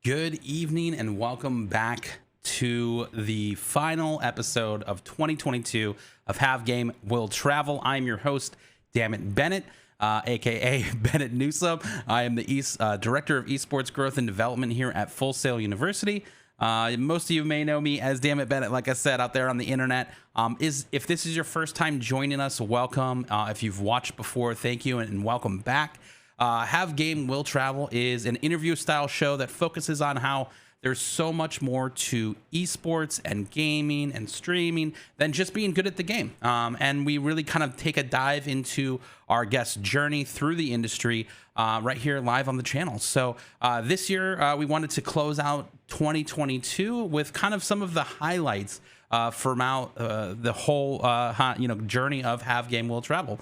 Good evening and welcome back to the final episode of 2022 of Have Game Will Travel. I'm your host, DamnitBennett, aka Bennett Newsome. I am the Director of Esports Growth and Development here at Full Sail University. Most of you may know me as DamnitBennett, like I said, out there on the internet. If this is your first time joining us, welcome. If you've watched before, thank you and welcome back. Have Game Will Travel is an interview style show that focuses on how there's so much more to esports and gaming and streaming than just being good at the game. And we really kind of take a dive into our guest's journey through the industry right here live on the channel. So this year we wanted to close out 2022 with kind of some of the highlights from out the whole journey of Have Game Will Travel.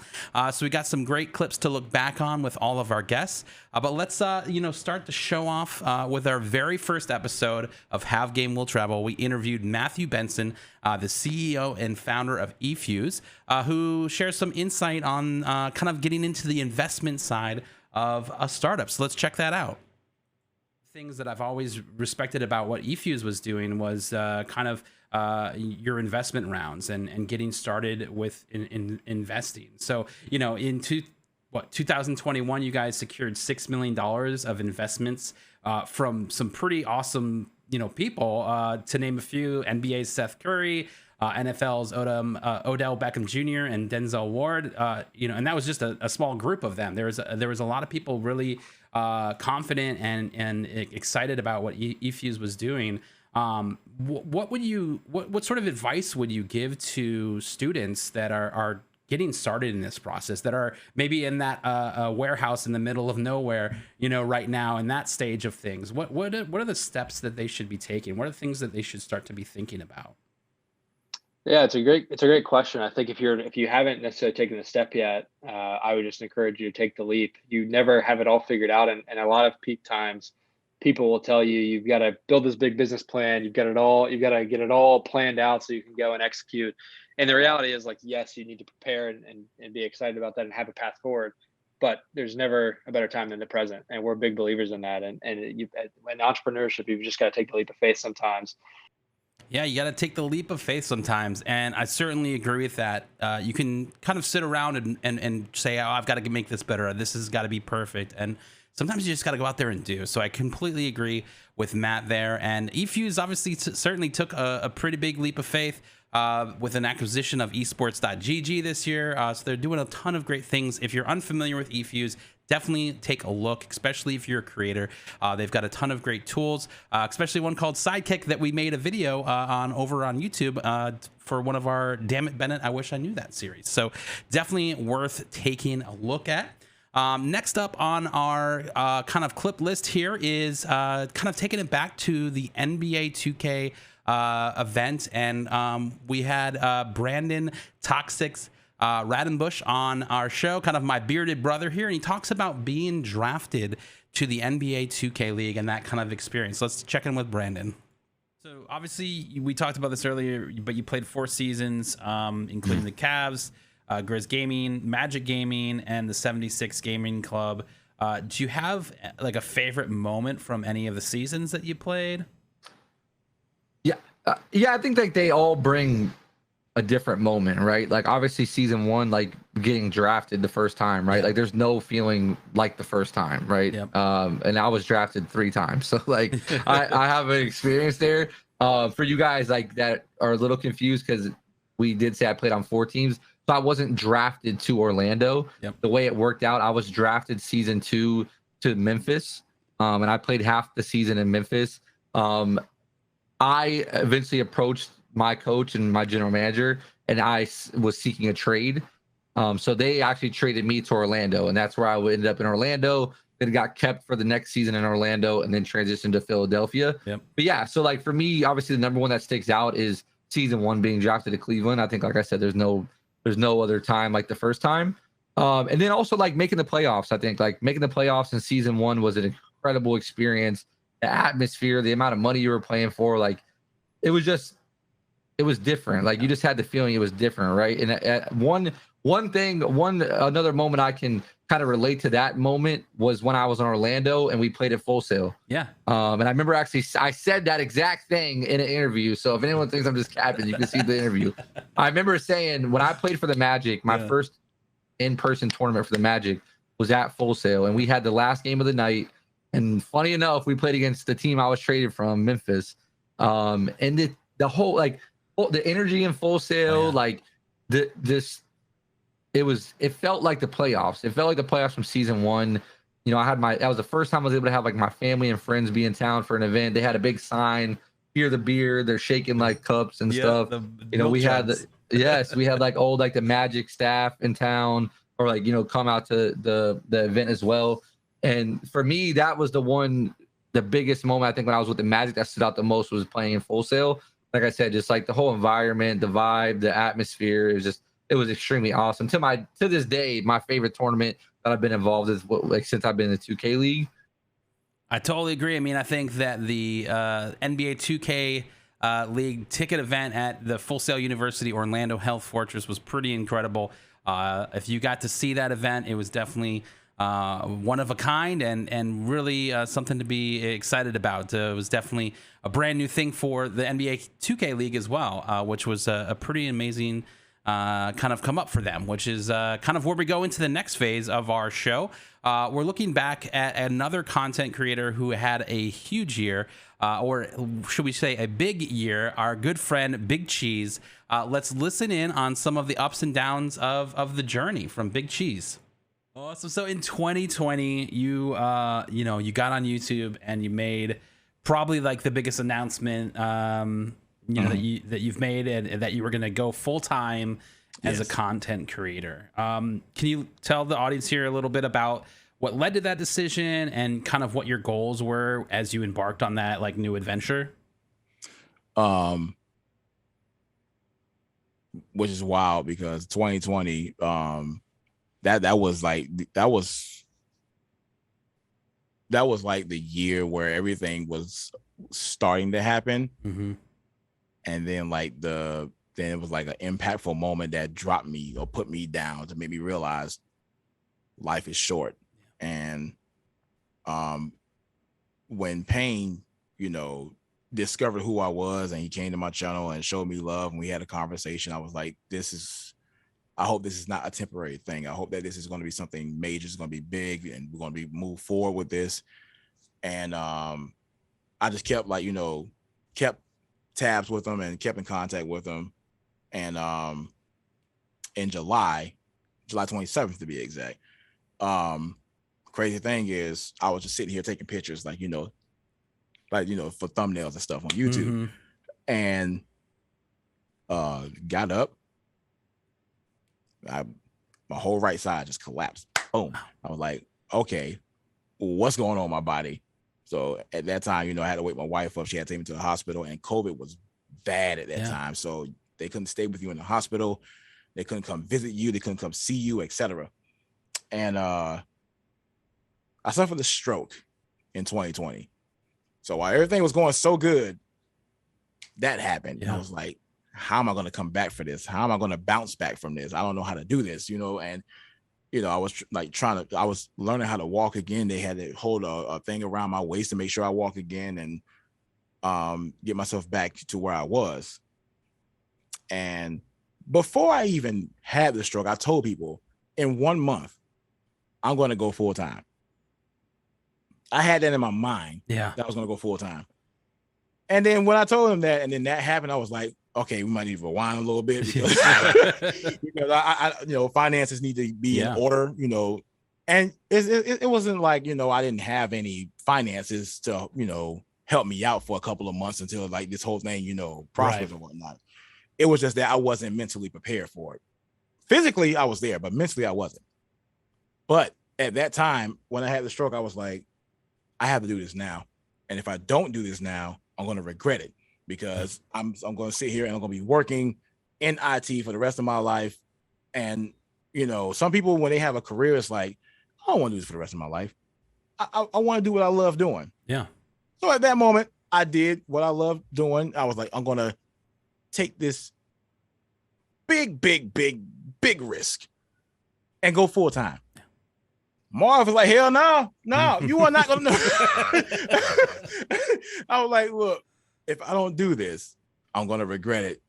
So we got some great clips to look back on with all of our guests. But let's start the show off with our very first episode of Have Game Will Travel. We interviewed Matthew Benson, the CEO and founder of eFuse, who shares some insight on kind of getting into the investment side of a startup. So let's check that out. Things that I've always respected about what eFuse was doing was your investment rounds and getting started with investing. So, in 2021, you guys secured $6 million of investments from some pretty awesome, people, to name a few: NBA's Seth Curry, NFL's Odell Beckham Jr. and Denzel Ward, and that was just a small group of them. There was a lot of people really confident and excited about what eFuse was doing. What sort of advice would you give to students that are getting started in this process, that are maybe in that warehouse in the middle of nowhere, right now in that stage of things? What are the steps that they should be taking? What are the things that they should start to be thinking about? Yeah, it's a great question. I think if you haven't necessarily taken the step yet, I would just encourage you to take the leap. You never have it all figured out, and a lot of peak times, people will tell you you've got to build this big business plan. You've got to get it all planned out so you can go and execute. And the reality is, like, yes, you need to prepare and be excited about that and have a path forward. But there's never a better time than the present, and we're big believers in that. And in entrepreneurship, you've just got to take the leap of faith sometimes. Yeah, you got to take the leap of faith sometimes. And I certainly agree with that. You can kind of sit around and say, oh, I've got to make this better. This has got to be perfect. And sometimes you just got to go out there and do. So I completely agree with Matt there. And eFuse obviously certainly took a pretty big leap of faith with an acquisition of Esports.gg this year. So they're doing a ton of great things. If you're unfamiliar with eFuse, definitely take a look, especially if you're a creator. They've got a ton of great tools, especially one called Sidekick that we made a video over on YouTube for one of our DamnitBennett I Wish I Knew That series. So definitely worth taking a look at. Next up on our kind of clip list here is kind of taking it back to the NBA 2K event. And we had Brandon ToXsiK Raudenbush on our show, kind of my bearded brother here, and he talks about being drafted to the NBA 2K League and that kind of experience. Let's check in with Brandon. So obviously we talked about this earlier, but you played 4 seasons, including the Cavs, Grizz Gaming, Magic Gaming, and the 76 Gaming Club. Do you have like a favorite moment from any of the seasons that you played? Yeah, I think like they all bring a different moment, right? Like obviously season 1, like getting drafted the first time, right? Yeah. Like there's no feeling like the first time, right? Yep. And I was drafted 3 times, so like I have an experience there. For you guys like that are a little confused, because we did say I played on 4 teams, so I wasn't drafted to Orlando. Yep. The way it worked out, I was drafted season 2 to Memphis, and I played half the season in Memphis. I eventually approached my coach and my general manager, and I was seeking a trade. So they actually traded me to Orlando, and that's where I ended up in Orlando. Then got kept for the next season in Orlando, and then transitioned to Philadelphia. Yep. But yeah, so like for me, obviously the number one that sticks out is season 1 being drafted to Cleveland. I think, like I said, there's no other time like the first time. And then also like making the playoffs. I think like making the playoffs in season 1 was an incredible experience. The atmosphere, the amount of money you were playing for, like it was different. Like you just had the feeling it was different, right? And one Another moment I can kind of relate to that moment was when I was in Orlando and we played at Full Sail. Yeah. And I remember actually I said that exact thing in an interview. So if anyone thinks I'm just capping, you can see the interview. I remember saying when I played for the Magic, my first in-person tournament for the Magic was at Full Sail, and we had the last game of the night. And funny enough, we played against the team I was traded from, Memphis. And the whole the energy in Full Sail, it felt like the playoffs. It felt like the playoffs from season 1. You know, that was the first time I was able to have like my family and friends be in town for an event. They had a big sign, "Fear the beer." They're shaking like cups and stuff. We had we had like the Magic staff in town, or come out to the event as well. And for me, that was the biggest moment I think when I was with the Magic that stood out the most was playing in Full Sail. Like I said, just like the whole environment, the vibe, the atmosphere, it was extremely awesome. To this day, my favorite tournament that I've been involved is since I've been in the 2K league. I totally agree. I mean, I think that the NBA 2K league ticket event at the Full Sail University Orlando Health Fortress was pretty incredible. If you got to see that event, it was definitely one of a kind and really something to be excited about. It was definitely a brand new thing for the NBA 2K league as well, which was a pretty amazing kind of come up for them, which is kind of where we go into the next phase of our show. We're looking back at another content creator who had a huge year, or should we say a big year, our good friend Big Cheese. Let's listen in on some of the ups and downs of the journey from Big Cheese. Awesome. So in 2020, you got on YouTube and you made probably like the biggest announcement that you've made, and that you were going to go full time as a content creator. Can you tell the audience here a little bit about what led to that decision and kind of what your goals were as you embarked on that like new adventure? Which is wild because 2020, that was like the year where everything was starting to happen. Mm-hmm. And then then it was like an impactful moment that dropped me or put me down to make me realize life is short. And when Payne, discovered who I was and he came to my channel and showed me love and we had a conversation, I was like, I hope this is not a temporary thing. I hope that this is going to be something major. It's going to be big and we're going to move forward with this. And I just kept kept tabs with him and kept in contact with him. And in July 27th to be exact, crazy thing is I was just sitting here taking pictures for thumbnails and stuff on YouTube. Mm-hmm. And got up, my whole right side just collapsed. Boom. I was like, okay, what's going on in my body? So at that time, I had to wake my wife up. She had to take me to the hospital, and COVID was bad at that time. So they couldn't stay with you in the hospital. They couldn't come visit you. They couldn't come see you, etc. And I suffered a stroke in 2020. So while everything was going so good, that happened. Yeah. And I was like, how am I going to come back for this? How am I going to bounce back from this? I don't know how to do this, and I was I was learning how to walk again. They had to hold a thing around my waist to make sure I walk again and get myself back to where I was. And before I even had the stroke, I told people in 1 month, I'm going to go full time. I had that in my mind that I was going to go full time. And then when I told him that, and then that happened, I was like, okay, we might need to rewind a little bit because, because I finances need to be in order, and it wasn't like, I didn't have any finances to, help me out for a couple of months until like this whole thing, prospers and whatnot. It was just that I wasn't mentally prepared for it. Physically, I was there, but mentally I wasn't. But at that time, when I had the stroke, I was like, I have to do this now. And if I don't do this now, I'm going to regret it. Because I'm going to sit here and I'm going to be working in IT for the rest of my life. And, some people, when they have a career, it's like, I don't want to do this for the rest of my life. I want to do what I love doing. Yeah. So at that moment, I did what I loved doing. I was like, I'm going to take this big big risk, and go full time. Marv was like, hell no, you are not going to know. I was like, look, if I don't do this, I'm going to regret it.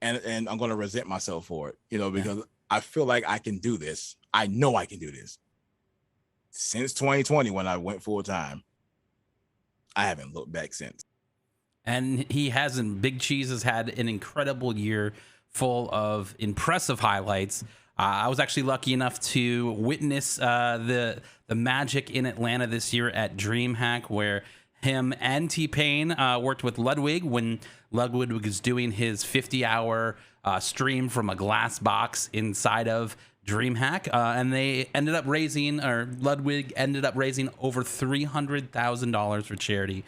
And I'm going to resent myself for it, because I feel like I can do this. I know I can do this. Since 2020, when I went full time, I haven't looked back since. And he hasn't. Big Cheese has had an incredible year full of impressive highlights. I was actually lucky enough to witness the magic in Atlanta this year at DreamHack, where him and T-Pain worked with Ludwig when Ludwig was doing his 50-hour stream from a glass box inside of DreamHack, and they ended up raising, or Ludwig ended up raising over $300,000 for charity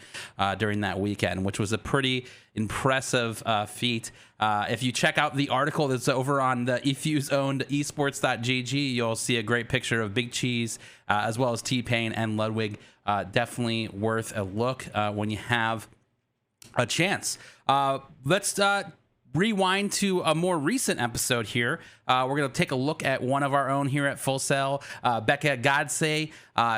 during that weekend, which was a pretty impressive feat. If you check out the article that's over on the eFuse owned esports.gg, you'll see a great picture of Big Cheese as well as T-Pain and Ludwig. Definitely worth a look when you have a chance. Let's rewind to a more recent episode here. We're going to take a look at one of our own here at Full Sail, Becca Godsey.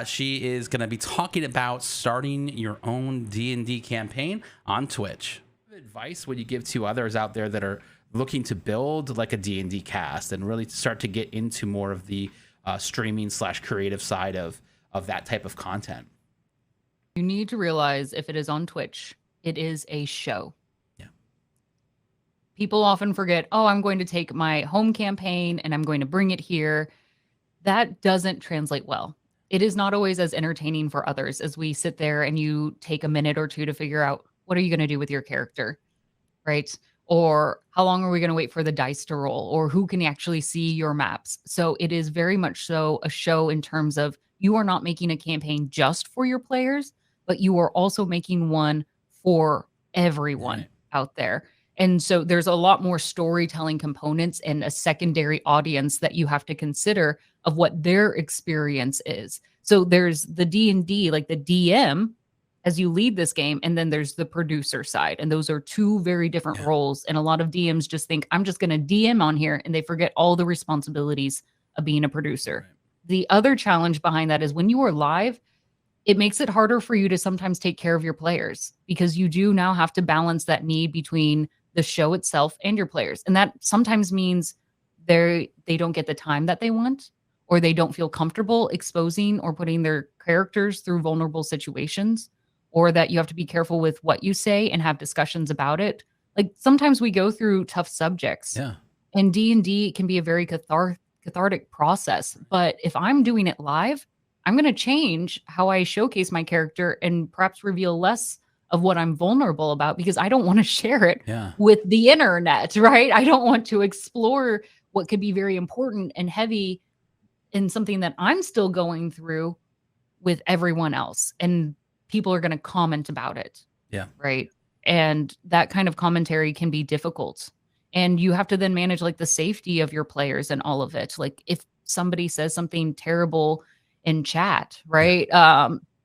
She is going to be talking about starting your own D&D campaign on Twitch. What advice would you give to others out there that are looking to build like a D&D cast and really start to get into more of the streaming / creative side of that type of content? You need to realize if it is on Twitch, it is a show. Yeah. People often forget, oh, I'm going to take my home campaign and I'm going to bring it here. That doesn't translate well. It is not always as entertaining for others as we sit there and you take a minute or two to figure out what are you going to do with your character, right? Or how long are we going to wait for the dice to roll? Or who can actually see your maps? So it is very much so a show in terms of you are not making a campaign just for your players, but you are also making one for everyone out there. And so there's a lot more storytelling components and a secondary audience that you have to consider of what their experience is. So there's the D&D, like the DM as you lead this game, and then there's the producer side. And those are two very different roles. And a lot of DMs just think, I'm just going to DM on here, and they forget all the responsibilities of being a producer. Right. The other challenge behind that is when you are live, it makes it harder for you to sometimes take care of your players because you do now have to balance that need between the show itself and your players. And that sometimes means they don't get the time that they want, or they don't feel comfortable exposing or putting their characters through vulnerable situations, or that you have to be careful with what you say and have discussions about it. Like sometimes we go through tough subjects. Yeah. And D&D can be a very cathartic process. But if I'm doing it live, I'm going to change how I showcase my character and perhaps reveal less of what I'm vulnerable about because I don't want to share it with the internet, right? I don't want to explore what could be very important and heavy in something that I'm still going through with everyone else. And people are going to comment about it. Yeah. Right. And that kind of commentary can be difficult. And you have to then manage like the safety of your players and all of it. Like if somebody says something terrible in chat, right?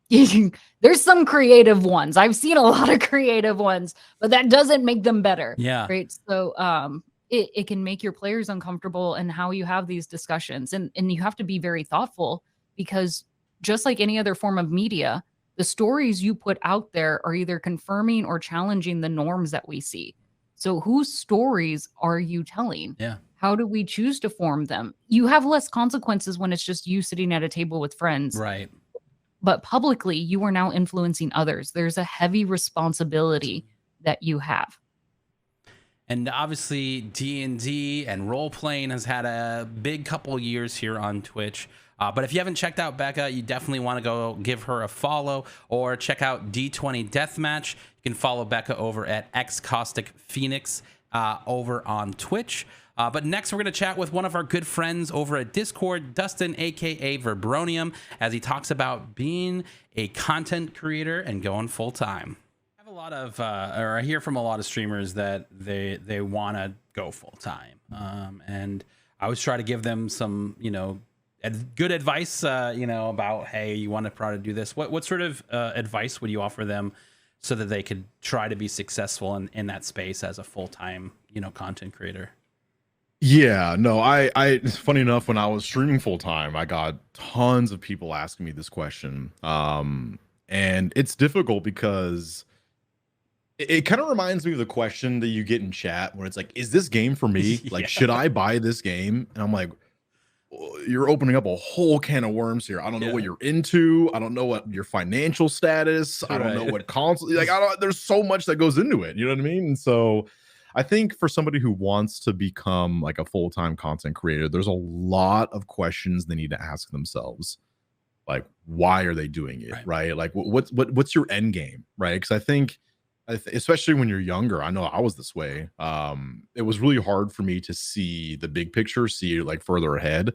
There's some creative ones. I've seen a lot of creative ones, but that doesn't make them better. Yeah. Right. So it can make your players uncomfortable and how you have these discussions. And you have to be very thoughtful because just like any other form of media, the stories you put out there are either confirming or challenging the norms that we see. So whose stories are you telling? Yeah. How do we choose to form them? You have less consequences when it's just you sitting at a table with friends. Right. But publicly, you are now influencing others. There's a heavy responsibility that you have. And obviously D&D and role-playing has had a big couple years here on Twitch. But if you haven't checked out Becca, you definitely want to go give her a follow or check out D20 Deathmatch. You can follow Becca over at CausticPhoenix over on Twitch. But next, we're going to chat with one of our good friends over at Discord, Dustin, a.k.a. Verbronium, as he talks about being a content creator and going full-time. I have a lot of, or I hear from a lot of streamers that they want to go full-time. And I always try to give them some, good advice, about, hey, you want to try to do this. What sort of advice would you offer them so that they could try to be successful in that space as a full-time, content creator? Yeah, no, it's funny enough, when I was streaming full time, I got tons of people asking me this question. And it's difficult because it kind of reminds me of the question that you get in chat where it's like, is this game for me? Like, should I buy this game? And I'm like, you're opening up a whole can of worms here. I don't know what you're into. I don't know what your financial status. I don't know what console. Like, there's so much that goes into it. You know what I mean? And so I think for somebody who wants to become like a full-time content creator, there's a lot of questions they need to ask themselves. Like, why are they doing it? Right? Like, what's your end game? Right? Because I think, especially when you're younger, I know I was this way. It was really hard for me to see the big picture, see like further ahead.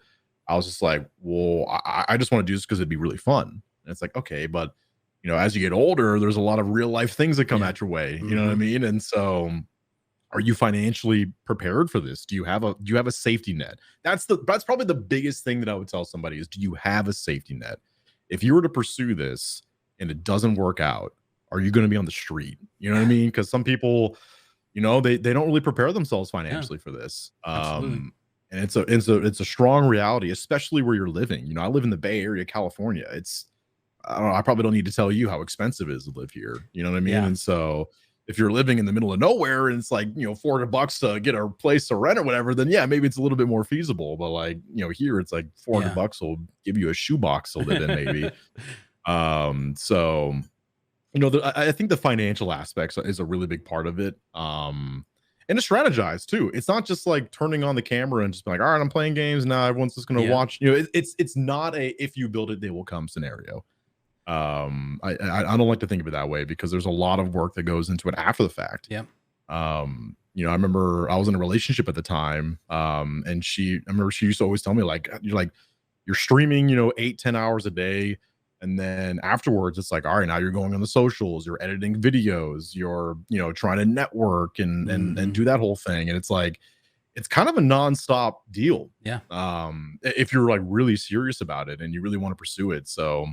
I was just like, well, I just want to do this because it'd be really fun. And it's like, okay, but you know, as you get older, there's a lot of real life things that come at your way. You know what I mean? And so, are you financially prepared for this? Do you have a safety net? That's probably the biggest thing that I would tell somebody is, do you have a safety net? If you were to pursue this and it doesn't work out, are you going to be on the street? You know what I mean? Because some people, you know, they don't really prepare themselves financially for this. And it's a strong reality, especially where you're living. You know, I live in the Bay Area, California. I don't know, I probably don't need to tell you how expensive it is to live here. You know what I mean? And so if you're living in the middle of nowhere and it's like, you know, $400 to get a place to rent or whatever, then yeah, maybe it's a little bit more feasible. But like, you know, here it's like $400 will give you a shoebox to live in, maybe. So, you know, I think the financial aspects is a really big part of it. And to strategize too. It's not just like turning on the camera and just be like, all right, I'm playing games now. Everyone's just going to watch. You know, it's not a if you build it, they will come scenario. I don't like to think of it that way because there's a lot of work that goes into it after the fact. You know, I remember I was in a relationship at the time, and I remember she used to always tell me like, you're streaming, you know, 8-10 hours a day. And then afterwards, it's like, all right, now you're going on the socials, you're editing videos, you're, you know, trying to network and do that whole thing. And it's like, it's kind of a nonstop deal. If you're like really serious about it and you really want to pursue it. So,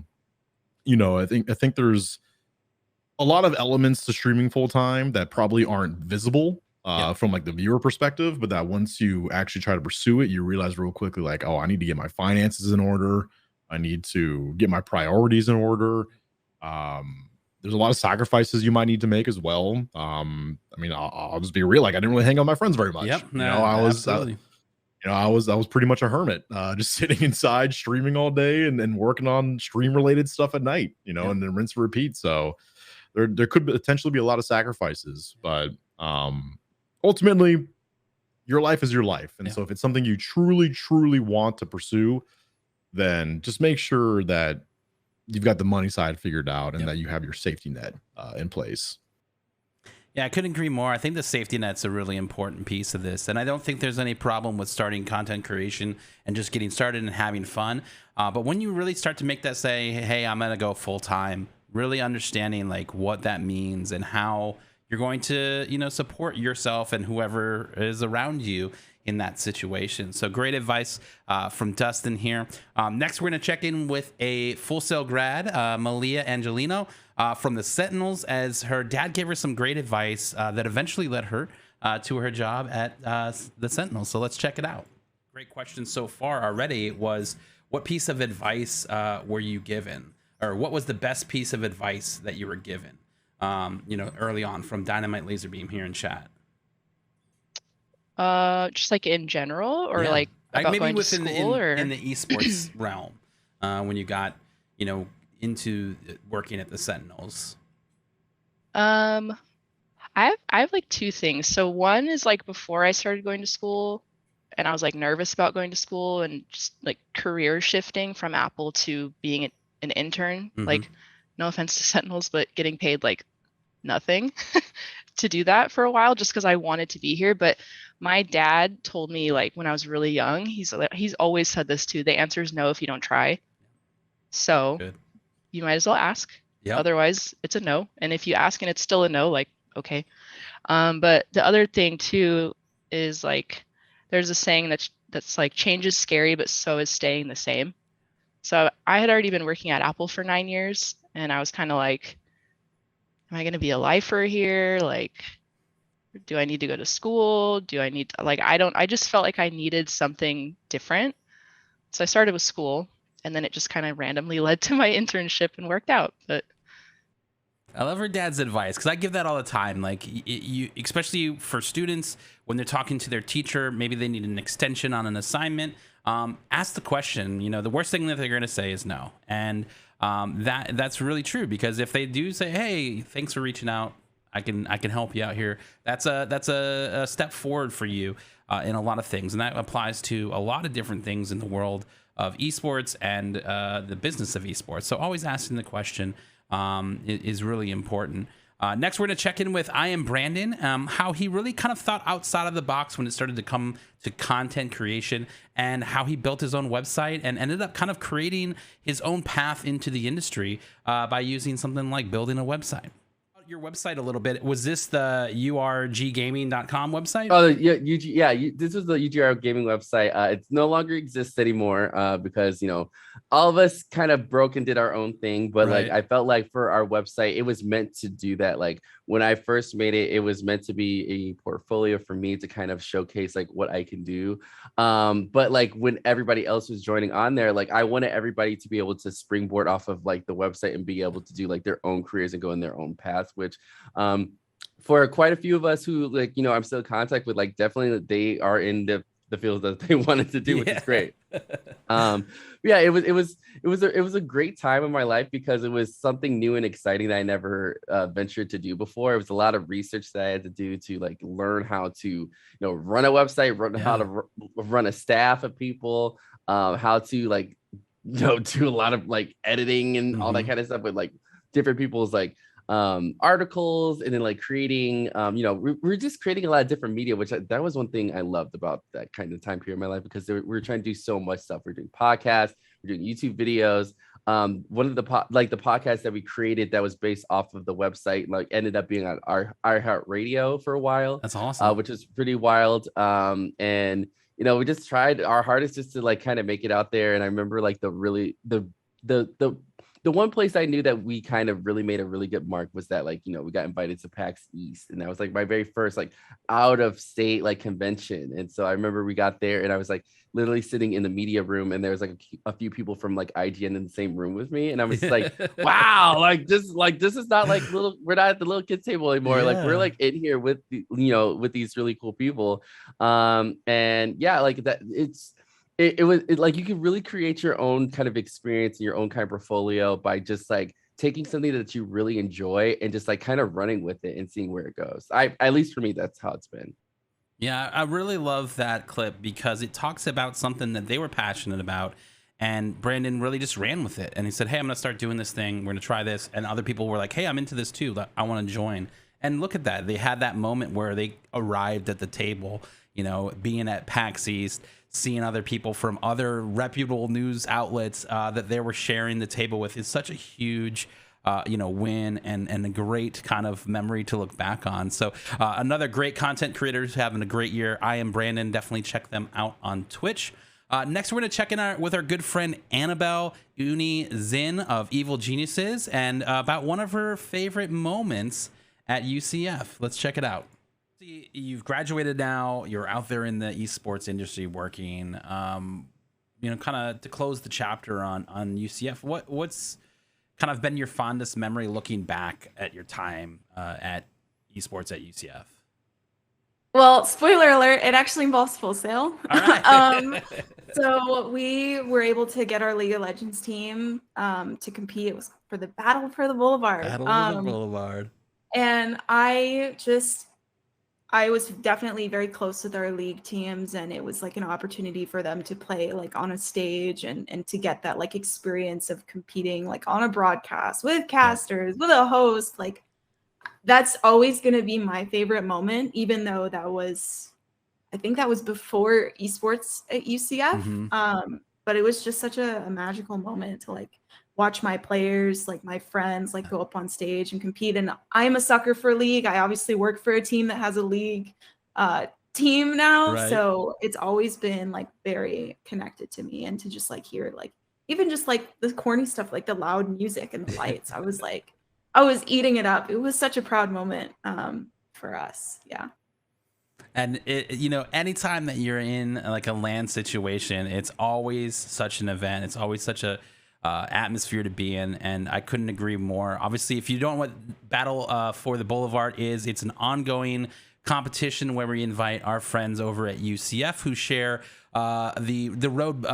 you know, I think there's a lot of elements to streaming full time that probably aren't visible from like the viewer perspective, but that once you actually try to pursue it, you realize real quickly, like, oh, I need to get my finances in order. I need to get my priorities in order. There's a lot of sacrifices you might need to make as well. I mean, I'll just be real. Like, I didn't really hang out with my friends very much. You know, I was pretty much a hermit, just sitting inside streaming all day and working on stream related stuff at night, you know, and then rinse and repeat. So there could potentially be a lot of sacrifices, but ultimately your life is your life. And so if it's something you truly, truly want to pursue, then just make sure that you've got the money side figured out and that you have your safety net in place. Yeah, I couldn't agree more. I think the safety net's a really important piece of this. And I don't think there's any problem with starting content creation and just getting started and having fun. But when you really start to make that say, hey, I'm going to go full time, really understanding like what that means and how you're going to, you know, support yourself and whoever is around you in that situation. So great advice from Dustin here. Next, we're going to check in with a Full Sail grad, Malia Angelino from the Sentinels, as her dad gave her some great advice that eventually led her to her job at the Sentinels. So let's check it out. Great question so far already was, what piece of advice were you given? Or what was the best piece of advice that you were given, you know, early on from Dynamite Laserbeam here in chat? Just like in general, or like about maybe going within to school, or in the esports realm, when you got, you know, into working at the Sentinels. I have like two things. So one is like before I started going to school, and I was like nervous about going to school and just like career shifting from Apple to being an intern. Like, no offense to Sentinels, but getting paid like nothing to do that for a while just because I wanted to be here. But my dad told me, like, when I was really young, he's always said this too: the answer is no if you don't try. So you might as well ask. Otherwise it's a no. And if you ask and it's still a no, like, okay. But the other thing too is, like, there's a saying that's like, change is scary, but so is staying the same. So I had already been working at Apple for 9 years, and I was kind of like, am I going to be a lifer here? Like, Do I need to go to school? Do I need to, like, I just felt like I needed something different. So I started with school, and then it just kind of randomly led to my internship and worked out. But I love her dad's advice, because I give that all the time. Like, you, especially for students when they're talking to their teacher, maybe they need an extension on an assignment. Ask the question. You know, the worst thing that they're going to say is no, and that's really true, because if they do say, "Hey, thanks for reaching out, I can help you out here," that's a step forward for you in a lot of things, and that applies to a lot of different things in the world of esports and the business of esports. So always asking the question is really important. Next, we're going to check in with I Am Brandon, how he really kind of thought outside of the box when it started to come to content creation, and how he built his own website and ended up kind of creating his own path into the industry by using something like building a website. Your website a little bit. Was this the urggaming.com website? Oh, yeah, this was the UGR gaming website. It no longer exists anymore because, you know, all of us kind of broke and did our own thing. But Right. like, I felt like for our website, it was meant to do that. Like when I first made it, it was meant to be a portfolio for me to kind of showcase like what I can do. But like when everybody else was joining on there, like I wanted everybody to be able to springboard off of like the website and be able to do like their own careers and go in their own paths, which for quite a few of us who, like, you know, I'm still in contact with, like, definitely they are in the field that they wanted to do, which is great. Yeah, it was a great time in my life because it was something new and exciting that I never ventured to do before. It was a lot of research that I had to do to like learn how to, you know, run a website, how to run a staff of people, how to like, you know, do a lot of like editing and all that kind of stuff with like different people's like articles, and then like creating you know, we're just creating a lot of different media, which that was one thing I loved about that kind of time period in my life, because we were trying to do so much stuff. We're doing podcasts, we're doing YouTube videos. One of the podcasts that we created that was based off of the website like ended up being on our iHeartRadio for a while. That's awesome. Which is pretty wild. And you know, we just tried our hardest just to like kind of make it out there. And I remember like the one place I knew that we kind of really made a really good mark was that, like, you know, we got invited to PAX East, and that was like my very first like out of state like convention. And so I remember we got there and I was like literally sitting in the media room, and there was like a few people from like IGN in the same room with me, and I was like, wow, this is not like we're not at the little kids table anymore. Like we're like in here with the, you know, with these really cool people. And yeah, like that it was like you could really create your own kind of experience and your own kind of portfolio by just like taking something that you really enjoy and just like kind of running with it and seeing where it goes. At least for me, that's how it's been. Yeah, I really love that clip because it talks about something that they were passionate about, and Brandon really just ran with it. And he said, "Hey, I'm going to start doing this thing. We're going to try this." And other people were like, "Hey, I'm into this too. I want to join." And look at that. They had that moment where they arrived at the table, you know, being at PAX East, seeing other people from other reputable news outlets that they were sharing the table with. Is such a huge you know, win and a great kind of memory to look back on. So another great content creator who's having a great year. I Am Brandon. Definitely check them out on Twitch. Next, we're going to check in with our good friend Annabelle Uni Zin of Evil Geniuses, and about one of her favorite moments at UCF. Let's check it out. You've graduated now. You're out there in the esports industry working. You know, kind of to close the chapter on UCF. What's kind of been your fondest memory looking back at your time at esports at UCF? Well, spoiler alert, it actually involves Full Sail. All right. So we were able to get our League of Legends team to compete. It was for the Battle for the Boulevard. Battle of the Boulevard. And I was definitely very close with our league teams, and it was like an opportunity for them to play like on a stage and to get that like experience of competing like on a broadcast with casters, with a host. Like that's always going to be my favorite moment, even though I think that was before esports at UCF. But it was just such a magical moment to like watch my players, like my friends, like go up on stage and compete. And I'm a sucker for league. I obviously work for a team that has a league team now. Right. So it's always been like very connected to me, and to just like hear like, even just like the corny stuff, like the loud music and the lights, I was eating it up. It was such a proud moment for us. Yeah. And anytime that you're in like a LAN situation, it's always such an event. It's always such a atmosphere to be in, and I couldn't agree more. Obviously, if you don't know what Battle for the Boulevard is, it's an ongoing competition where we invite our friends over at UCF who share the road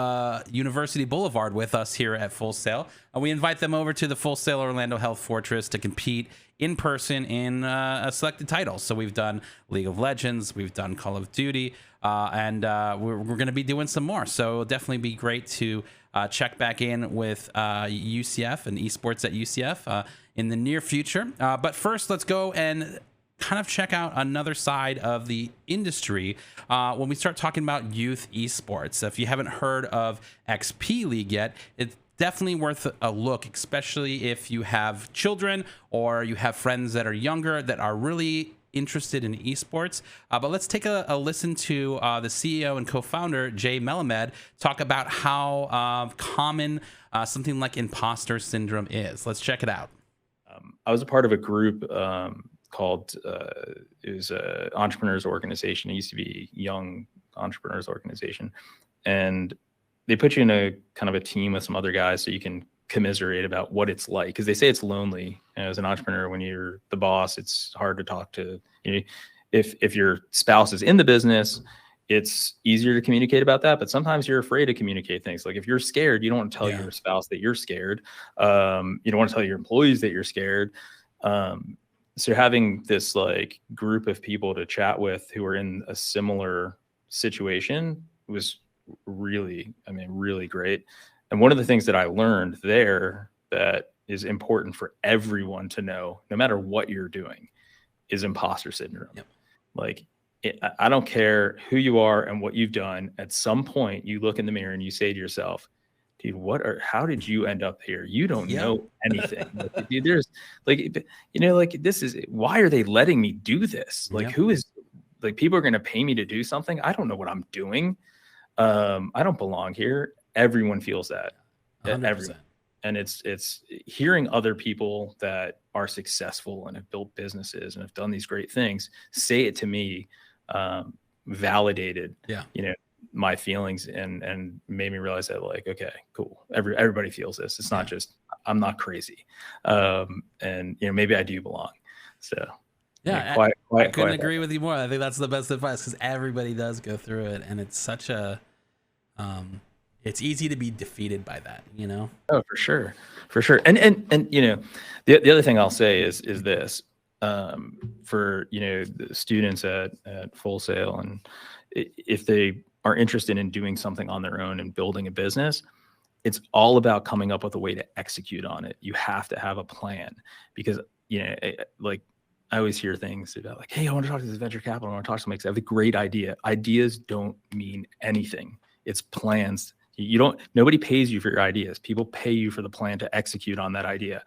University Boulevard with us here at Full Sail. We invite them over to the Full Sail Orlando Health Fortress to compete in person in a selected titles. So we've done League of Legends, we've done Call of Duty, and we're going to be doing some more. So it'll definitely be great to check back in with UCF and esports at UCF in the near future. But first, let's go and kind of check out another side of the industry when we start talking about youth esports. If you haven't heard of XP League yet, it's definitely worth a look, especially if you have children or you have friends that are younger that are really interested in esports. But let's take a listen to the CEO and co-founder, Jay Melamed, talk about how common something like imposter syndrome is. Let's check it out. I was a part of a group called it was a entrepreneurs organization. It used to be young entrepreneurs organization, and they put you in a kind of a team with some other guys so you can commiserate about what it's like, because they say it's lonely. As an entrepreneur, when you're the boss, it's hard to talk to. If your spouse is in the business, it's easier to communicate about that, but sometimes you're afraid to communicate things. Like if you're scared, you don't want to tell your spouse that you're scared. You don't want to tell your employees that you're scared. So having this like group of people to chat with who are in a similar situation was really great. And one of the things that I learned there that is important for everyone to know, no matter what you're doing, is imposter syndrome. Yep. Like, I don't care who you are and what you've done. At some point, you look in the mirror and you say to yourself, dude, how did you end up here? You don't know anything. Like, dude, there's this is, why are they letting me do this? Like, who is, like, people are going to pay me to do something. I don't know what I'm doing. I don't belong here. Everyone feels that. 100%. Everyone. And it's hearing other people that are successful and have built businesses and have done these great things say it to me, validated, my feelings and made me realize that, like, okay, cool. Everybody feels this. It's not just, I'm not crazy. And maybe I do belong. So I couldn't agree with you more. I think that's the best advice, because everybody does go through it, and it's such a it's easy to be defeated by that, Oh, for sure. And the other thing I'll say is this, for the students at Full Sail, and if they are interested in doing something on their own and building a business, it's all about coming up with a way to execute on it. You have to have a plan, because like, I always hear things about, like, hey, I want to talk to this venture capital. I want to talk to somebody because I have a great idea. Ideas don't mean anything. It's plans. Nobody pays you for your ideas. People pay you for the plan to execute on that idea.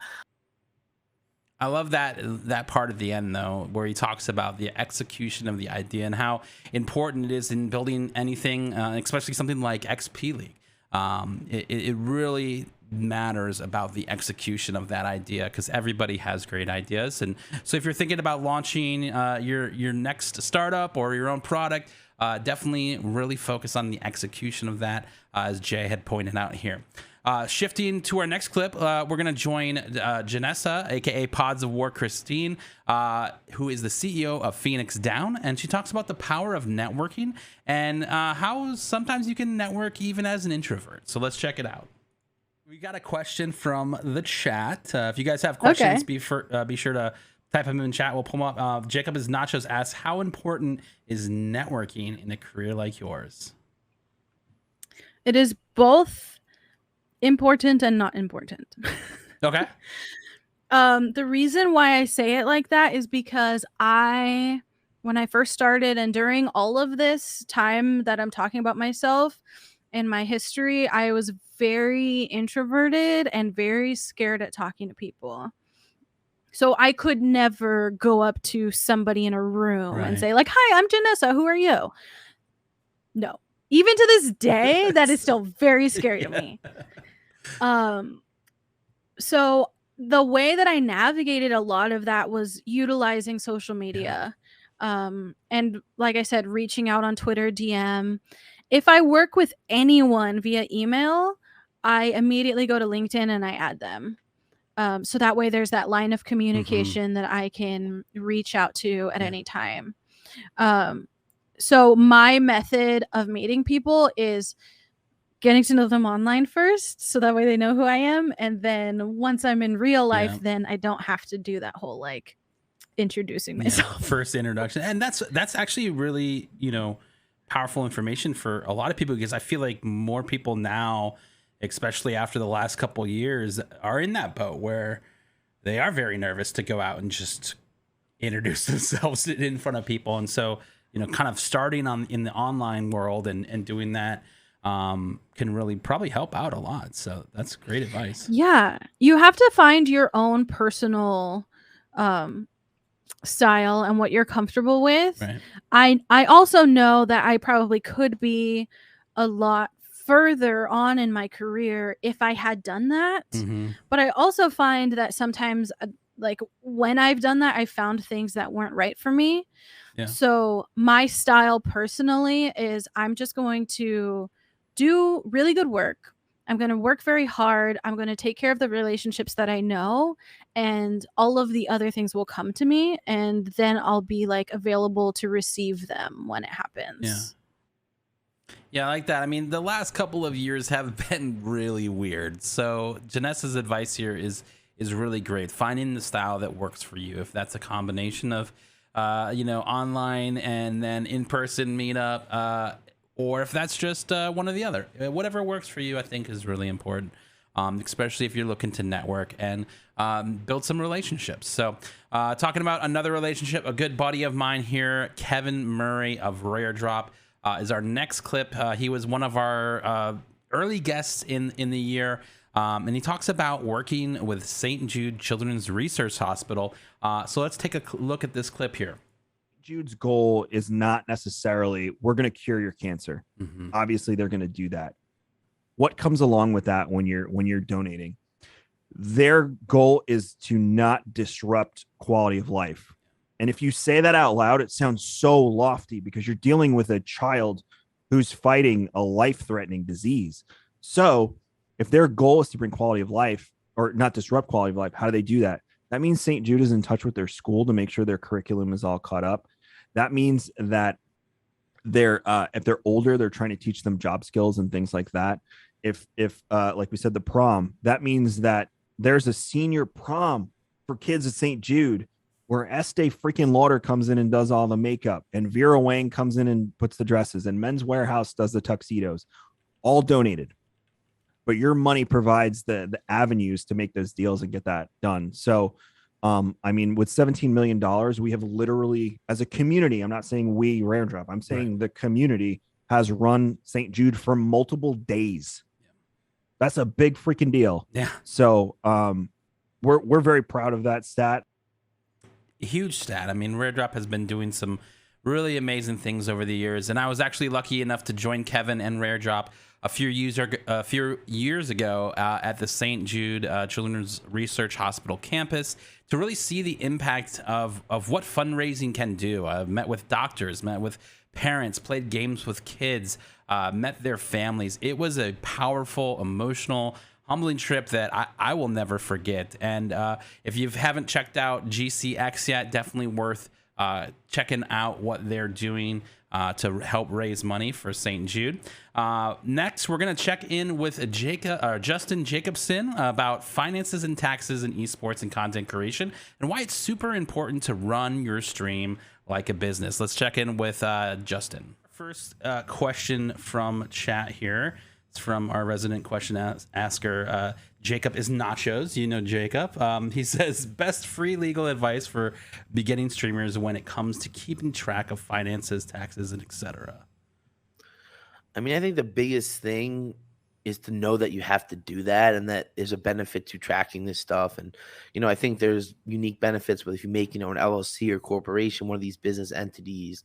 I love that part at the end, though, where he talks about the execution of the idea and how important it is in building anything, especially something like XP League. It really matters about the execution of that idea, because everybody has great ideas. And so if you're thinking about launching your next startup or your own product, definitely really focus on the execution of that, as Jay had pointed out here. Shifting to our next clip, we're going to join Janessa, aka Pods of War Christine, who is the CEO of Phoenix Down, and she talks about the power of networking and how sometimes you can network even as an introvert. So let's check it out. We got a question from the chat. If you guys have questions, be sure to type them in chat. We'll pull them up. Jacob is Nachos asks, how important is networking in a career like yours? It is both important and not important. Okay. The reason why I say it like that is because when I first started and during all of this time that I'm talking about myself and my history, I was very introverted and very scared at talking to people. So I could never go up to somebody in a room and say, like, hi, I'm Janessa. Who are you? No. Even to this day, that is still very scary to me. So the way that I navigated a lot of that was utilizing social media. And like I said, reaching out on Twitter, DM. If I work with anyone via email, I immediately go to LinkedIn and I add them. So that way there's that line of communication that I can reach out to at any time. So my method of meeting people is getting to know them online first, so that way they know who I am. And then once I'm in real life, then I don't have to do that whole like introducing myself. First introduction. And that's actually really, powerful information for a lot of people, because I feel like more people now, especially after the last couple of years, are in that boat where they are very nervous to go out and just introduce themselves in front of people. And so, kind of starting in the online world and doing that can really probably help out a lot. So that's great advice. Yeah. You have to find your own personal style and what you're comfortable with. Right. I also know that I probably could be a lot further on in my career if I had done that. But I also find that sometimes like when I've done that, I found things that weren't right for me. So my style personally is I'm just going to do really good work. I'm going to work very hard. I'm going to take care of the relationships that I know, and all of the other things will come to me, and then I'll be like available to receive them when it happens. Yeah, I like that. I mean, the last couple of years have been really weird. So Janessa's advice here is really great. Finding the style that works for you. If that's a combination of, online and then in-person meetup, or if that's just one or the other. Whatever works for you, I think, is really important, especially if you're looking to network and build some relationships. So talking about another relationship, a good buddy of mine here, Kevin Murray of Rare Drop, is our next clip. He was one of our early guests in the year, and he talks about working with St. Jude Children's Research Hospital. So let's take a look at this clip here. Jude's goal is not necessarily we're going to cure your cancer. Obviously, they're going to do that. What comes along with that when you're donating? Their goal is to not disrupt quality of life. And if you say that out loud, it sounds so lofty because you're dealing with a child who's fighting a life-threatening disease. So if their goal is to bring quality of life or not disrupt quality of life, how do they do that? That means St. Jude is in touch with their school to make sure their curriculum is all caught up. That means that they're if they're older, they're trying to teach them job skills and things like that. If like we said, the prom, that means that there's a senior prom for kids at St. Jude where Estee freaking Lauder comes in and does all the makeup, and Vera Wang comes in and puts the dresses, and Men's Warehouse does the tuxedos, all donated. But your money provides the avenues to make those deals and get that done. So, I mean, with $17 million, we have literally, as a community, I'm not saying we Rare Drop, I'm saying the community has run St. Jude for multiple days. That's a big freaking deal. Yeah. So, we're very proud of that stat. Huge stat. I mean, Rare Drop has been doing some really amazing things over the years, and I was actually lucky enough to join Kevin and Rare Drop a few years ago at the St. Jude Children's Research Hospital campus to really see the impact of what fundraising can do. I've met with doctors, met with parents, played games with kids, met their families. It was a powerful, emotional, humbling trip that I will never forget. And if you haven't checked out GCX yet, definitely worth checking out what they're doing to help raise money for St. Jude. Next, we're going to check in with Justin Jacobson about finances and taxes in esports and content creation and why it's super important to run your stream like a business. Let's check in with Justin. First question from chat here. It's from our resident question asker, Jacob is Nachos. You know Jacob. He says, best free legal advice for beginning streamers when it comes to keeping track of finances, taxes, and etc. I mean, I think the biggest thing is to know that you have to do that and that there's a benefit to tracking this stuff. And, I think there's unique benefits, but if you make, an LLC or corporation, one of these business entities,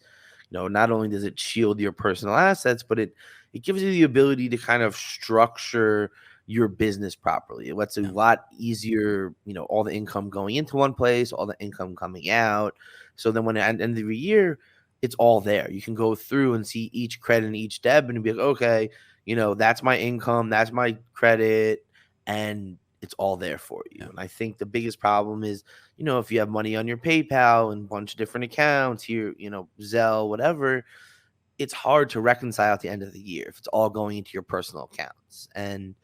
not only does it shield your personal assets, but it gives you the ability to kind of structure your business properly. It lets it a lot easier, all the income going into one place, all the income coming out. So then when at the end of the year, it's all there. You can go through and see each credit and each debit and be like, okay, that's my income, that's my credit, and it's all there for you. Yeah. And I think the biggest problem is, if you have money on your PayPal and a bunch of different accounts here, Zelle, whatever, it's hard to reconcile at the end of the year if it's all going into your personal accounts. And,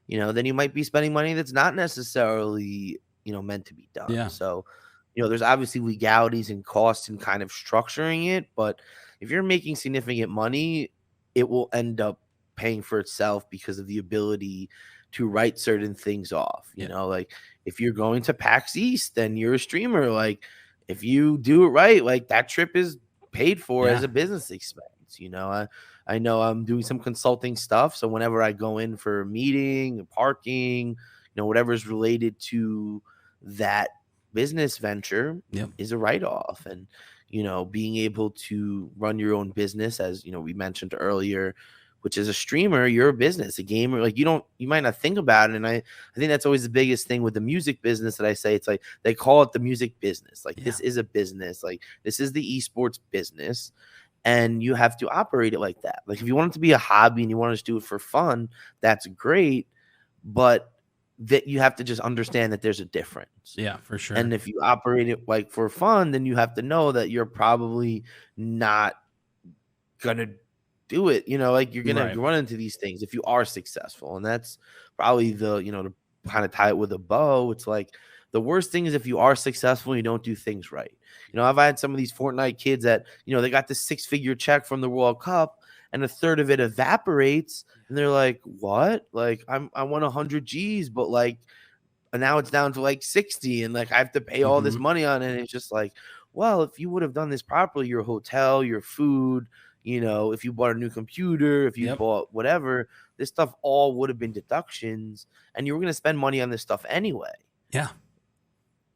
then you might be spending money that's not necessarily, meant to be done. Yeah. So, there's obviously legalities and costs in kind of structuring it, but if you're making significant money, it will end up paying for itself because of the ability to write certain things off. Like if you're going to PAX East, then you're a streamer. Like if you do it right, like that trip is paid for as a business expense. I know I'm doing some consulting stuff. So whenever I go in for a meeting, parking, whatever is related to that business venture is a write-off. And, being able to run your own business, as, we mentioned earlier, which is a streamer, you're a business, a gamer. Like you might not think about it. And I think that's always the biggest thing with the music business that I say. It's like, they call it the music business. Like this is a business. Like this is the esports business. And you have to operate it like that. Like if you want it to be a hobby and you want to just do it for fun, that's great. But that you have to just understand that there's a difference. Yeah, for sure. And if you operate it like for fun, then you have to know that you're probably not gonna do it. Like you're gonna run into these things if you are successful. And that's probably the, to kind of tie it with a bow. It's like the worst thing is if you are successful and you don't do things right. I've had some of these Fortnite kids that, they got this 6-figure check from the World Cup and a third of it evaporates. And they're like, what? Like I won 100 G's, but like, and now it's down to like 60 and like I have to pay all this money on it. And it's just like, well, if you would have done this properly, your hotel, your food, if you bought a new computer, if you bought whatever, this stuff all would have been deductions and you were going to spend money on this stuff anyway. Yeah.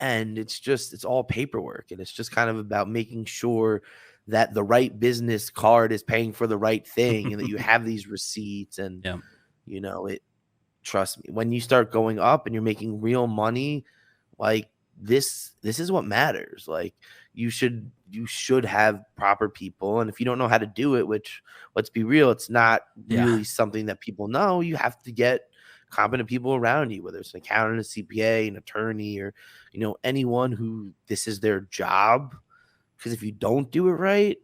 And it's all paperwork. And it's just kind of about making sure that the right business card is paying for the right thing and that you have these receipts. And, trust me, when you start going up and you're making real money, like this is what matters. Like you should have proper people. And if you don't know how to do it, which let's be real, it's not really something that people know, you have to get competent people around you, whether it's an accountant, a CPA, an attorney, or, anyone who this is their job. Because if you don't do it right,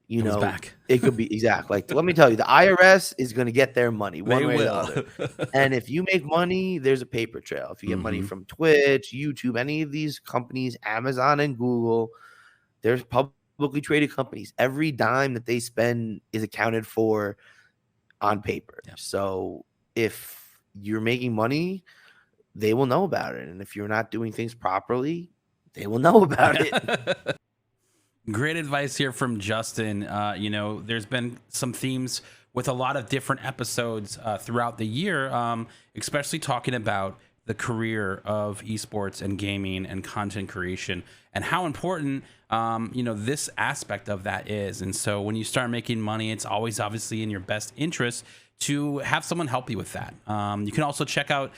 it could be exactly like, let me tell you, the IRS is going to get their money one way or the other. And if you make money, there's a paper trail. If you get money from Twitch, YouTube, any of these companies, Amazon and Google, there's publicly traded companies. Every dime that they spend is accounted for on paper. Yeah. So if you're making money, they will know about it. And if you're not doing things properly, they will know about it. Great advice here from Justin. There's been some themes with a lot of different episodes throughout the year, especially talking about the career of esports and gaming and content creation and how important, this aspect of that is. And so when you start making money, it's always obviously in your best interest to have someone help you with that. You can also check out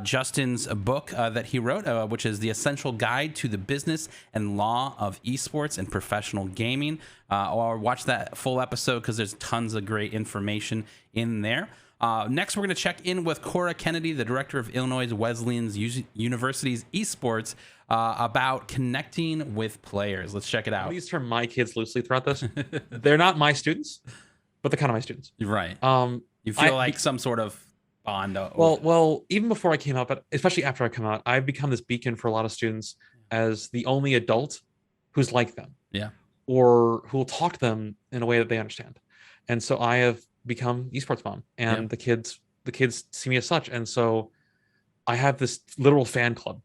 Justin's book that he wrote, which is The Essential Guide to the Business and Law of Esports and Professional Gaming, or watch that full episode because there's tons of great information in there. Next, we're going to check in with Cora Kennedy, the director of Illinois Wesleyan University's Esports, about connecting with players. Let's check it out. I use term my kids loosely throughout this. They're not my students, but they're kind of my students. Right. You feel like some sort of bond. Well, even before I came out, but especially after I come out, I've become this beacon for a lot of students as the only adult who's like them. Yeah. Or who will talk to them in a way that they understand. And so I have become esports mom, and the kids see me as such. And so I have this literal fan club.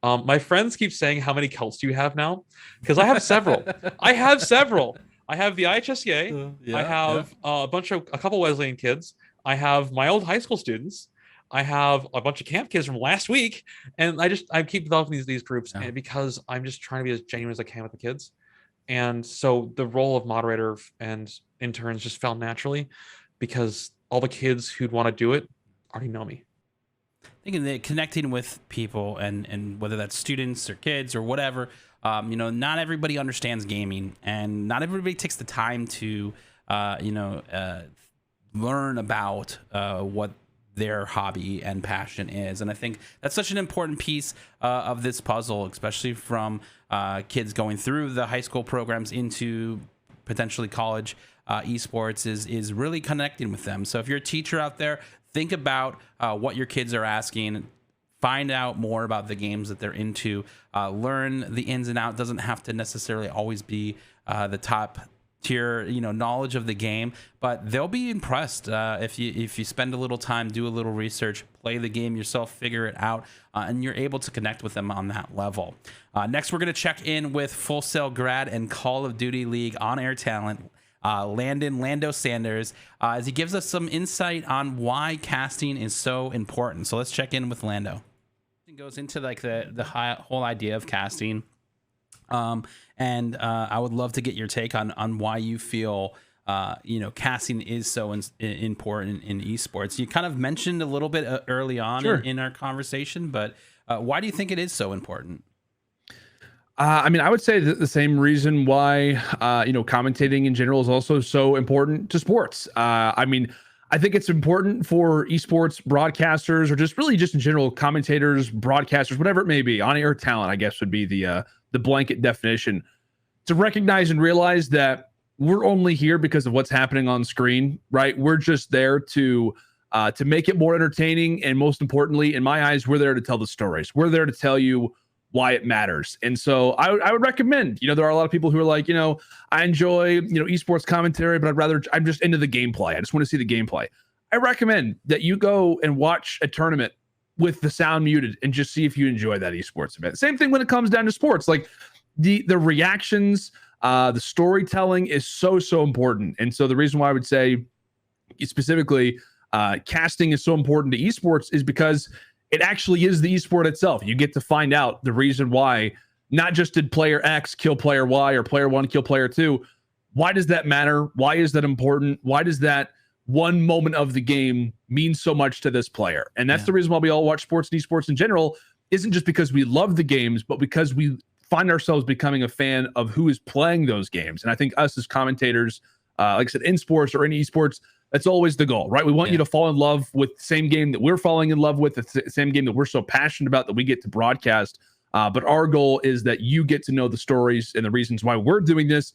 My friends keep saying, how many cults do you have now? Because I have several. I have the IHSCA. I have a couple Wesleyan kids. I have my old high school students. I have a bunch of camp kids from last week. And I keep developing these groups and because I'm just trying to be as genuine as I can with the kids. And so the role of moderator and interns just fell naturally because all the kids who'd want to do it already know me. thinking that connecting with people and whether that's students or kids or whatever, you know, not everybody understands gaming, and not everybody takes the time to, you know, learn about what their hobby and passion is. And I think that's such an important piece of this puzzle, especially from kids going through the high school programs into potentially college. Esports is really connecting with them. So if you're a teacher out there, think about what your kids are asking. Find out more about the games that they're into. Learn the ins and outs. Doesn't have to necessarily always be the top tier, you know, knowledge of the game, but they'll be impressed if you spend a little time, do a little research, play the game yourself, figure it out, and you're able to connect with them on that level. Next, we're going to check in with Full Sail grad and Call of Duty League on-air talent, Lando Sanders, as he gives us some insight on why casting is so important. So let's check in with Lando. It goes into like the whole idea of casting. And I would love to get your take on why you feel, you know, casting is so important in esports. You kind of mentioned a little bit early on in our conversation, but why do you think it is so important? I mean, I would say that the same reason why, you know, commentating in general is also so important to sports. I mean, I think it's important for esports broadcasters, or just really just in general commentators, broadcasters, whatever it may be, on-air talent, I guess would be the blanket definition, to recognize and realize that we're only here because of what's happening on screen, right? We're just there to make it more entertaining. And most importantly, in my eyes, we're there to tell the stories. We're there to tell you why it matters. And so I would recommend, you know, there are a lot of people who are like, you know, I enjoy, you know, esports commentary, but I'm just into the gameplay. I just want to see the gameplay. I recommend that you go and watch a tournament with the sound muted and just see if you enjoy that esports event. Same thing when it comes down to sports, like the reactions, the storytelling is so important. And so the reason why I would say specifically casting is so important to esports is because it actually is the esport itself. You get to find out the reason why, not just did player X kill player Y or player 1 kill player 2. Why does that matter? Why is that important? Why does that one moment of the game mean so much to this player? And that's the reason why we all watch sports and esports in general, isn't just because we love the games, but because we find ourselves becoming a fan of who is playing those games. And I think us as commentators, like I said, in sports or in esports, that's always the goal, right? We want you to fall in love with the same game that we're falling in love with, the same game that we're so passionate about that we get to broadcast. But our goal is that you get to know the stories and the reasons why we're doing this.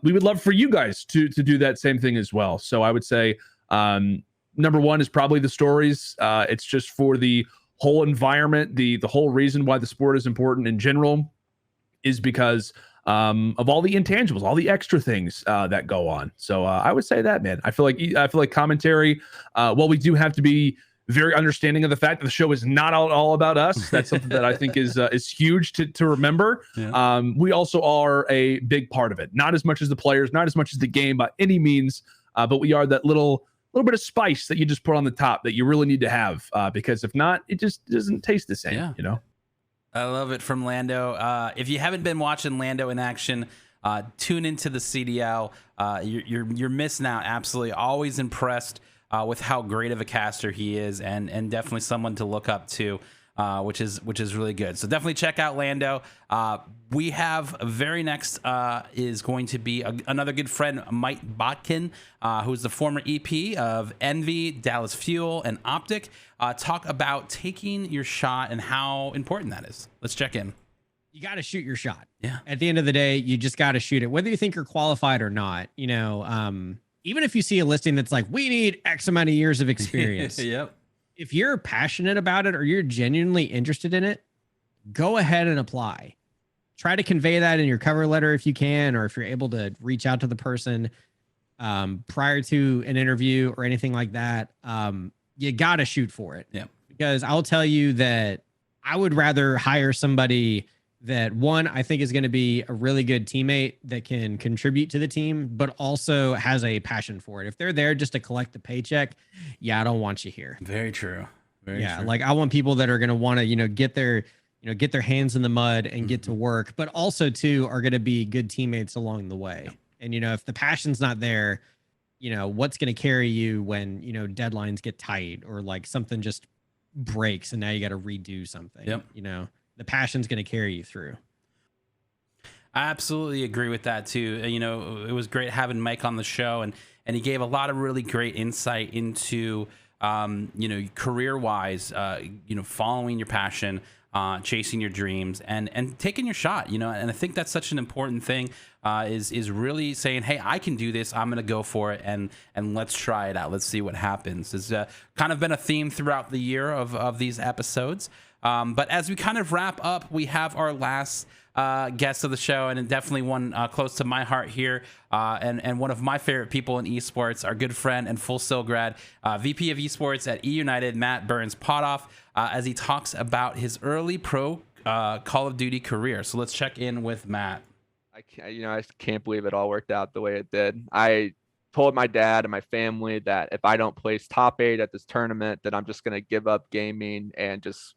We would love for you guys to do that same thing as well. So I would say number one is probably the stories. It's just for the whole environment, the whole reason why the sport is important in general is because of all the intangibles, all the extra things that go on. So I would say that, man. I feel like commentary. Well, we do have to be very understanding of the fact that the show is not all about us. That's something that I think is huge to remember. Yeah. We also are a big part of it. Not as much as the players, not as much as the game by any means, but we are that little bit of spice that you just put on the top that you really need to have, because if not, it just doesn't taste the same. You know. I love it from Lando. If you haven't been watching Lando in action, tune into the CDL. You're missing out. Absolutely, always impressed with how great of a caster he is, and definitely someone to look up to, which is really good. So definitely check out Lando. We have very next is going to be another good friend, Mike Botkin, who's the former EP of Envy, Dallas Fuel, and Optic. Talk about taking your shot and how important that is. Let's check in. You got to shoot your shot. Yeah. At the end of the day, you just got to shoot it, whether you think you're qualified or not. You know, even if you see a listing that's like, we need X amount of years of experience. Yep. If you're passionate about it or you're genuinely interested in it, go ahead and apply. Try to convey that in your cover letter if you can, or if you're able to reach out to the person prior to an interview or anything like that. You got to shoot for it. Yeah. Because I'll tell you that I would rather hire somebody that, one, I think is going to be a really good teammate that can contribute to the team, but also has a passion for it. If they're there just to collect the paycheck, I don't want you here. Very true. Very true. Like I want people that are going to want to, get their hands in the mud and get to work, but also too are going to be good teammates along the way. And, if the passion's not there, what's going to carry you when, deadlines get tight or like something just breaks and now you got to redo something. Yep. You know, the passion's going to carry you through. I absolutely agree with that too. You know, it was great having Mike on the show, and he gave a lot of really great insight into, you know, career-wise, you know, following your passion, chasing your dreams, and taking your shot. You know, and I think that's such an important thing. Is really saying, hey, I can do this. I'm gonna go for it, and let's try it out. Let's see what happens. It's kind of been a theme throughout the year of these episodes. But as we kind of wrap up, we have our last guest of the show, and definitely one close to my heart here, and one of my favorite people in esports, our good friend and full SIL grad, VP of esports at E United, Matt Burns-Potoff, as he talks about his early pro Call of Duty career. So let's check in with Matt. I can't believe it all worked out the way it did. I told my dad and my family that if I don't place top 8 at this tournament, that I'm just going to give up gaming and just,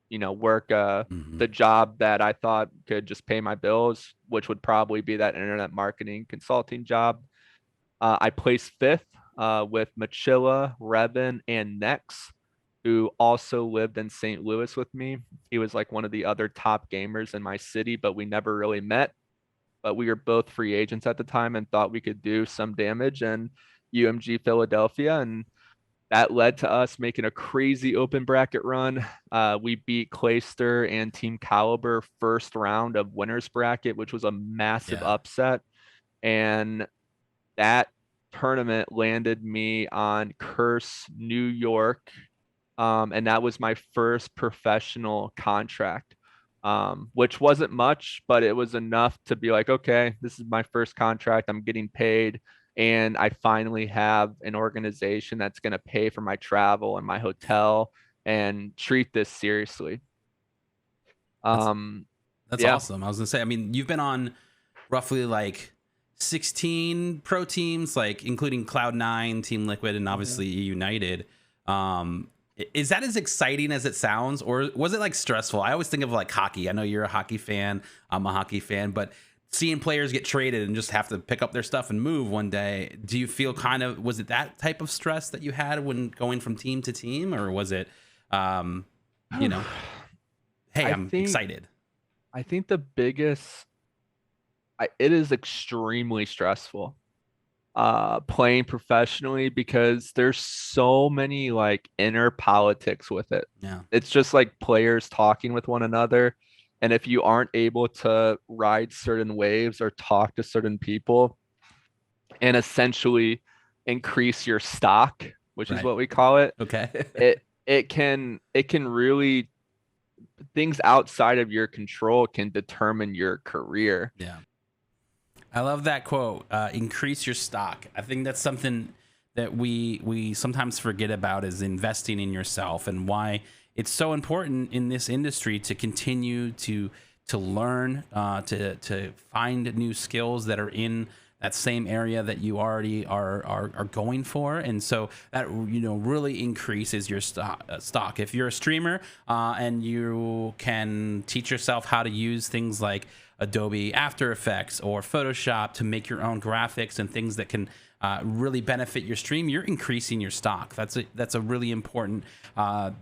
you know, work the job that I thought could just pay my bills, which would probably be that internet marketing consulting job. I placed 5th with Machilla, Revan, and Nex, who also lived in St. Louis with me. He was like one of the other top gamers in my city, but we never really met. But we were both free agents at the time and thought we could do some damage in UMG Philadelphia. And that led to us making a crazy open bracket run. We beat Clayster and Team Caliber first round of winners bracket, which was a massive upset. And that tournament landed me on Curse New York. And that was my first professional contract. Which wasn't much, but it was enough to be like, okay, this is my first contract. I'm getting paid, and I finally have an organization that's going to pay for my travel and my hotel and treat this seriously. That's awesome. I was gonna say, I mean, you've been on roughly like 16 pro teams, like including Cloud9, Team Liquid, and obviously United. Is that as exciting as it sounds, or was it like stressful? I always think of like hockey. I know you're a hockey fan. I'm a hockey fan, but seeing players get traded and just have to pick up their stuff and move one day, do you feel was it that type of stress that you had when going from team to team, or was it, you know, hey, I'm excited? I think the biggest, it is extremely stressful. Playing professionally, because there's so many like inner politics with it. Yeah. It's just like players talking with one another. And if you aren't able to ride certain waves or talk to certain people and essentially increase your stock, which is what we call it. Okay. it can really, things outside of your control can determine your career. Yeah. I love that quote, increase your stock. I think that's something that we sometimes forget about, is investing in yourself, and why it's so important in this industry to continue to learn, to find new skills that are in that same area that you already are going for. And so that, you know, really increases your stock. If you're a streamer and you can teach yourself how to use things like Adobe After Effects or Photoshop to make your own graphics and things that can really benefit your stream, you're increasing your stock. That's a really important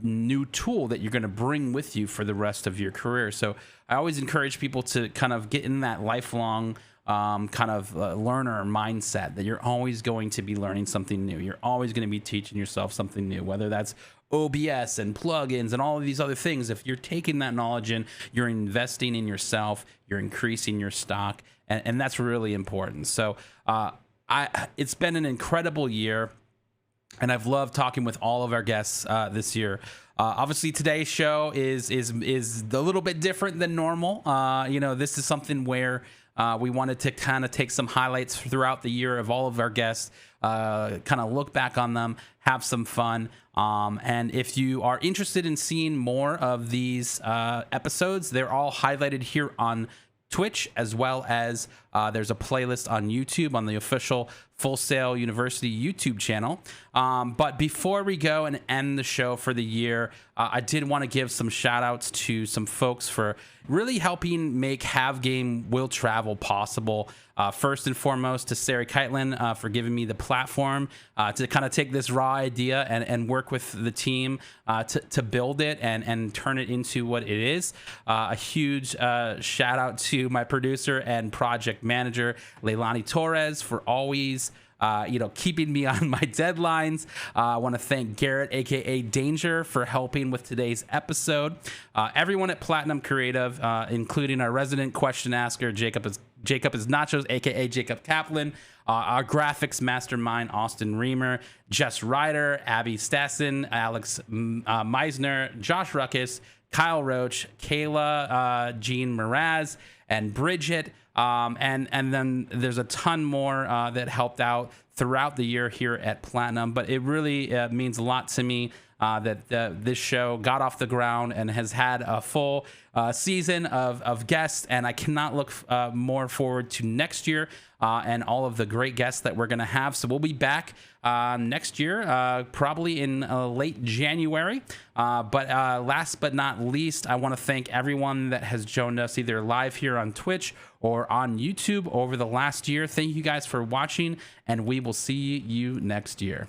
new tool that you're going to bring with you for the rest of your career. So I always encourage people to kind of get in that lifelong kind of learner mindset, that you're always going to be learning something new. You're always going to be teaching yourself something new, whether that's OBS and plugins and all of these other things. If you're taking that knowledge in, you're investing in yourself, you're increasing your stock, and that's really important. So it's been an incredible year, and I've loved talking with all of our guests this year. Obviously, today's show is a little bit different than normal. You know, this is something where we wanted to kind of take some highlights throughout the year of all of our guests, kind of look back on them, have some fun. And if you are interested in seeing more of these episodes, they're all highlighted here on Twitch, as well as there's a playlist on YouTube on the official Full Sail University YouTube channel. But before we go and end the show for the year, I did want to give some shout outs to some folks for really helping make Have Game Will Travel possible. First and foremost to Sarah Keitlin for giving me the platform to kind of take this raw idea and work with the team to build it and turn it into what it is. A huge shout out to my producer and project manager, Leilani Torres, for always keeping me on my deadlines. I want to thank Garrett, aka Danger, for helping with today's episode. Everyone at Platinum Creative, including our resident question asker, Jacob is Nachos, aka Jacob Kaplan, our graphics mastermind, Austin Reamer, Jess Ryder, Abby Stassen, Alex Meisner, Josh Ruckus, Kyle Roach, Kayla, Jean Mraz, and Bridget. And then there's a ton more that helped out throughout the year here at Platinum. But it really means a lot to me that this show got off the ground and has had a full season of guests. And I cannot look more forward to next year and all of the great guests that we're going to have. So we'll be back next year, probably in late January. But last but not least, I want to thank everyone that has joined us either live here on Twitch or on YouTube over the last year. Thank you guys for watching, and we will see you next year.